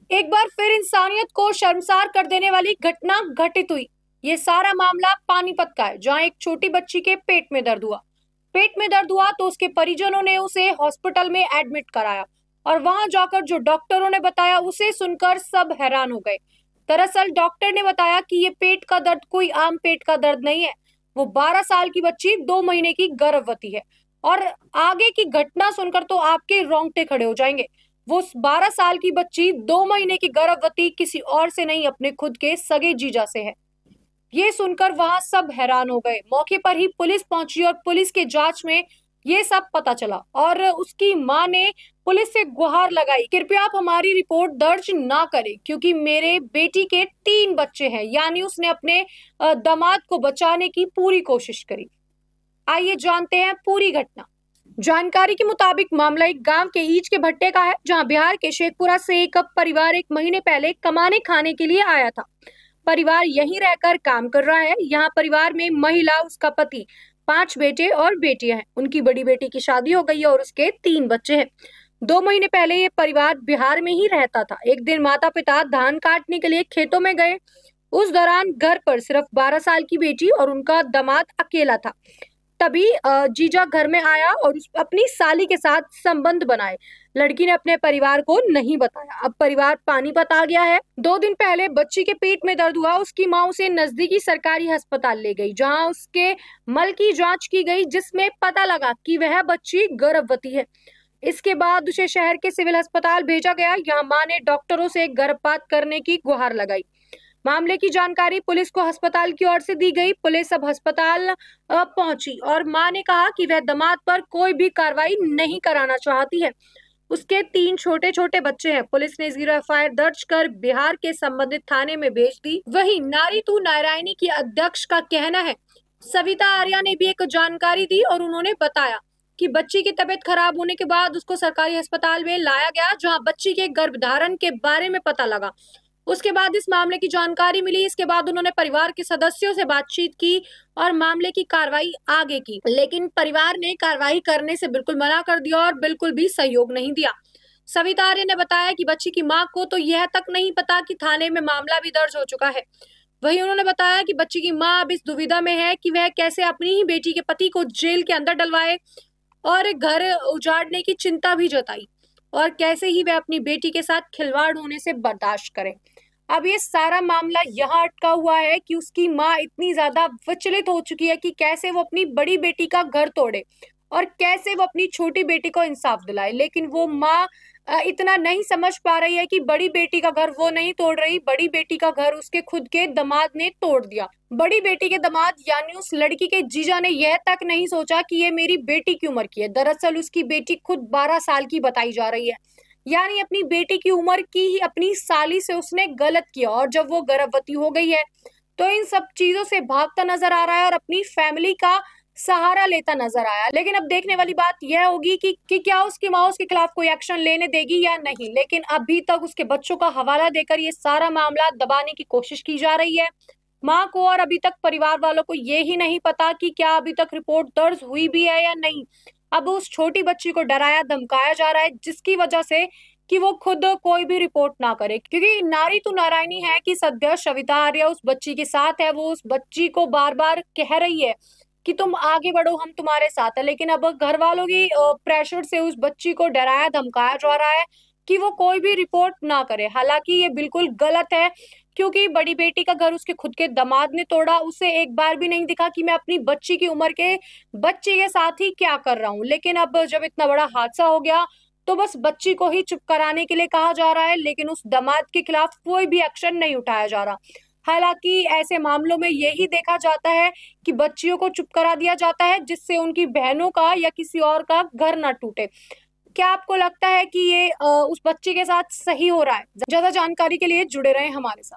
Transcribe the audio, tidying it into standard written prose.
एक बार फिर इंसानियत को शर्मसार कर देने वाली घटना घटित हुई। ये सारा मामला पानीपत का है, जहां एक छोटी बच्ची के पेट में दर्द हुआ। पेट में दर्द हुआ तो उसके परिजनों ने उसे हॉस्पिटल में एडमिट कराया और वहां जाकर जो डॉक्टरों ने बताया उसे सुनकर सब हैरान हो गए। दरअसल डॉक्टर ने बताया कि ये पेट का दर्द कोई आम पेट का दर्द नहीं है। वो 12 साल की बच्ची 2 महीने की गर्भवती है। और आगे की घटना सुनकर तो आपके रोंगटे खड़े हो जाएंगे। वो 12 साल की बच्ची 2 महीने की गर्भवती किसी और से नहीं, अपने खुद के सगे जीजा से है। ये सुनकर वहां सब हैरान हो गए। मौके पर ही पुलिस पहुंची और पुलिस के जांच में ये सब पता चला और उसकी मां ने पुलिस से गुहार लगाई, कृपया आप हमारी रिपोर्ट दर्ज ना करें क्योंकि मेरे बेटी के 3 बच्चे हैं। यानी उसने अपने दामाद को बचाने की पूरी कोशिश करी। आइए जानते हैं पूरी घटना। जानकारी के मुताबिक मामला एक गांव के ईच के भट्टे का है, जहां बिहार के शेखपुरा से एक परिवार 1 महीने पहले कमाने खाने के लिए आया था। परिवार यहीं रहकर काम कर रहा है। यहाँ परिवार में महिला, उसका पति, 5 बेटे और बेटियां हैं। उनकी बड़ी बेटी की शादी हो गई है और उसके 3 बच्चे हैं। 2 महीने पहले ये परिवार बिहार में ही रहता था। एक दिन माता पिता धान काटने के लिए खेतों में गए। उस दौरान घर पर सिर्फ 12 साल की बेटी और उनका दामाद अकेला था। तभी जीजा घर में आया और अपनी साली के साथ संबंध बनाए। लड़की ने अपने परिवार को नहीं बताया। अब परिवार पानीपत आ गया है। 2 दिन पहले बच्ची के पेट में दर्द हुआ। उसकी मां उसे नजदीकी सरकारी अस्पताल ले गई, जहां उसके मल की जांच की गई, जिसमें पता लगा कि वह बच्ची गर्भवती है। इसके बाद उसे शहर के सिविल अस्पताल भेजा गया। यहाँ मां ने डॉक्टरों से गर्भपात करने की गुहार लगाई। मामले की जानकारी पुलिस को अस्पताल की ओर से दी गई। पुलिस अब अस्पताल पहुंची और मां ने कहा कि वह दामाद पर कोई भी कार्रवाई नहीं कराना चाहती है। उसके 3 छोटे छोटे बच्चे हैं। पुलिस ने 0 एफआईआर दर्ज कर बिहार के संबंधित थाने में भेज दी। वहीं नारी तू नारायणी की अध्यक्ष का कहना है, सविता आर्या ने भी एक जानकारी दी और उन्होंने बताया कि बच्ची की तबीयत खराब होने के बाद उसको सरकारी अस्पताल में लाया गया, जहां बच्ची के गर्भधारण के बारे में पता लगा। उसके बाद इस मामले की जानकारी मिली। इसके बाद उन्होंने परिवार के सदस्यों से बातचीत की और मामले की कार्रवाई आगे की, लेकिन परिवार ने कार्रवाई करने से बिल्कुल मना कर दिया और बिल्कुल भी सहयोग नहीं दिया। सविता आर्य ने बताया कि बच्ची की मां को तो यह तक नहीं पता कि थाने में मामला भी दर्ज हो चुका है। वहीं उन्होंने बताया कि बच्ची की मां अब इस दुविधा में है कि वह कैसे अपनी ही बेटी के पति को जेल के अंदर डलवाए और घर उजाड़ने की चिंता भी जताई और कैसे ही वह अपनी बेटी के साथ खिलवाड़ होने से बर्दाश्त करे। अब ये सारा मामला यहाँ अटका हुआ है कि उसकी माँ इतनी ज्यादा विचलित हो चुकी है कि कैसे वो अपनी बड़ी बेटी का घर तोड़े और कैसे वो अपनी छोटी बेटी को इंसाफ दिलाए। लेकिन वो माँ इतना नहीं समझ पा रही है कि बड़ी बेटी का घर वो नहीं तोड़ रही, बड़ी बेटी का घर उसके खुद के दामाद ने तोड़ दिया। बड़ी बेटी के दामाद यानी उस लड़की के जीजा ने यह तक नहीं सोचा कि ये मेरी बेटी की उम्र की है। दरअसल उसकी बेटी खुद 12 साल की बताई जा रही है। यानी अपनी बेटी की उम्र की ही अपनी साली से उसने गलत किया और जब वो गर्भवती हो गई है तो इन सब चीजों से भागता नजर आ रहा है और अपनी फैमिली का सहारा लेता नजर आया। लेकिन अब देखने वाली बात यह होगी कि क्या उसकी माँ उसके खिलाफ कोई एक्शन लेने देगी या नहीं। लेकिन अभी तक उसके बच्चों का हवाला देकर ये सारा मामला दबाने की कोशिश की जा रही है। माँ को और अभी तक परिवार वालों को ये ही नहीं पता कि क्या अभी तक रिपोर्ट दर्ज हुई भी है या नहीं। अब उस छोटी बच्ची को डराया धमकाया जा रहा है, जिसकी वजह से कि वो खुद कोई भी रिपोर्ट ना करे, क्योंकि नारी तो नारायणी है कि सद्य सविता आर्या उस बच्ची के साथ है। वो उस बच्ची को बार बार कह रही है कि तुम आगे बढ़ो, हम तुम्हारे साथ है। लेकिन अब घर वालों की प्रेशर से उस बच्ची को डराया धमकाया जा रहा है कि वो कोई भी रिपोर्ट ना करे। हालांकि ये बिल्कुल गलत है, क्योंकि बड़ी बेटी का घर उसके खुद के दामाद ने तोड़ा। उसे एक बार भी नहीं दिखा कि मैं अपनी बच्ची की उम्र के बच्चे के साथ ही क्या कर रहा हूँ। लेकिन अब जब इतना बड़ा हादसा हो गया तो बस बच्ची को ही चुप कराने के लिए कहा जा रहा है, लेकिन उस दामाद के खिलाफ कोई भी एक्शन नहीं उठाया जा रहा। हालांकि ऐसे मामलों में यही देखा जाता है कि बच्चियों को चुप करा दिया जाता है, जिससे उनकी बहनों का या किसी और का घर ना टूटे। क्या आपको लगता है कि ये उस बच्चे के साथ सही हो रहा है? ज्यादा जानकारी के लिए जुड़े रहें हमारे साथ।